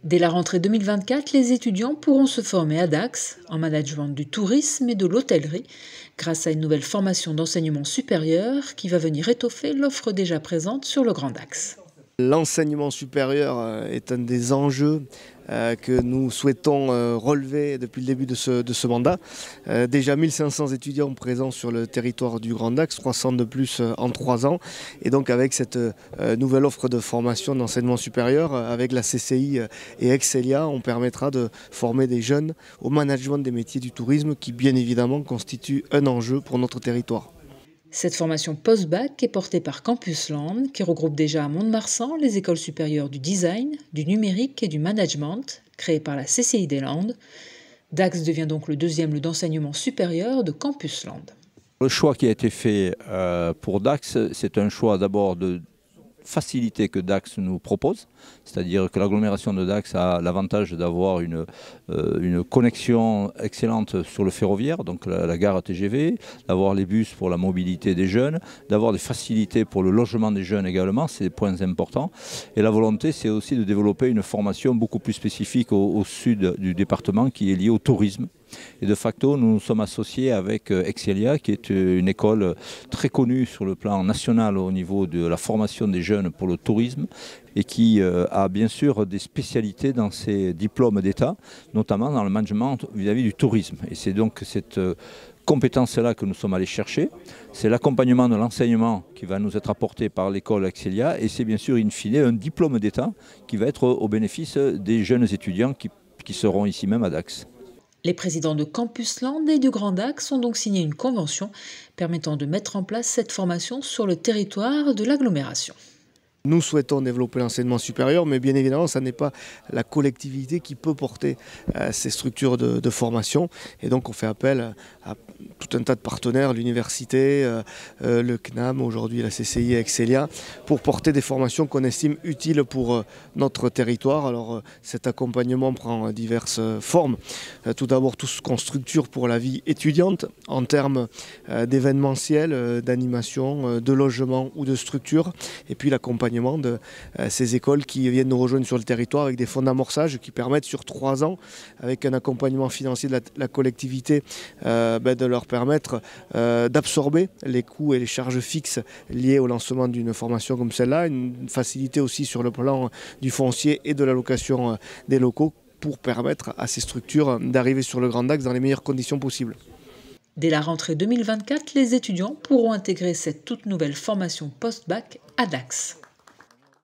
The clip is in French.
Dès la rentrée 2024, les étudiants pourront se former à Dax, en management du tourisme et de l'hôtellerie, grâce à une nouvelle formation d'enseignement supérieur qui va venir étoffer l'offre déjà présente sur le Grand Dax. L'enseignement supérieur est un des enjeux que nous souhaitons relever depuis le début de ce mandat. Déjà 1500 étudiants présents sur le territoire du Grand Dax, 300 de plus en 3 ans. Et donc avec cette nouvelle offre de formation d'enseignement supérieur, avec la CCI et Excelia, on permettra de former des jeunes au management des métiers du tourisme qui bien évidemment constitue un enjeu pour notre territoire. Cette formation post-bac est portée par Campus Land, qui regroupe déjà à Mont-de-Marsan les écoles supérieures du design, du numérique et du management, créées par la CCI des Landes. Dax devient donc le deuxième lieu d'enseignement supérieur de Campus Land. Le choix qui a été fait pour Dax, c'est un choix d'abord de facilité que Dax nous propose, c'est-à-dire que l'agglomération de Dax a l'avantage d'avoir une connexion excellente sur le ferroviaire, donc la gare TGV, d'avoir les bus pour la mobilité des jeunes, d'avoir des facilités pour le logement des jeunes également, c'est des points importants. Et la volonté, c'est aussi de développer une formation beaucoup plus spécifique au sud du département qui est liée au tourisme. Et de facto, nous nous sommes associés avec Excelia, qui est une école très connue sur le plan national au niveau de la formation des jeunes pour le tourisme et qui a bien sûr des spécialités dans ses diplômes d'État, notamment dans le management vis-à-vis du tourisme. Et c'est donc cette compétence-là que nous sommes allés chercher. C'est l'accompagnement de l'enseignement qui va nous être apporté par l'école Excelia et c'est bien sûr in fine un diplôme d'État qui va être au bénéfice des jeunes étudiants qui seront ici même à Dax. Les présidents de Campus Land et du Grand Dax ont donc signé une convention permettant de mettre en place cette formation sur le territoire de l'agglomération. Nous souhaitons développer l'enseignement supérieur, mais bien évidemment, ce n'est pas la collectivité qui peut porter ces structures de formation. Et donc, on fait appel à tout un tas de partenaires, l'université, le CNAM, aujourd'hui la CCI et Excelia, pour porter des formations qu'on estime utiles pour notre territoire. Alors, cet accompagnement prend diverses formes. Tout d'abord, tout ce qu'on structure pour la vie étudiante en termes d'événementiel, d'animation, de logement ou de structure. Et puis, l'accompagnement de ces écoles qui viennent nous rejoindre sur le territoire avec des fonds d'amorçage qui permettent sur 3 ans, avec un accompagnement financier de la collectivité, de leur permettre d'absorber les coûts et les charges fixes liées au lancement d'une formation comme celle-là, une facilité aussi sur le plan du foncier et de la location des locaux pour permettre à ces structures d'arriver sur le Grand Dax dans les meilleures conditions possibles. Dès la rentrée 2024, les étudiants pourront intégrer cette toute nouvelle formation post-bac à Dax.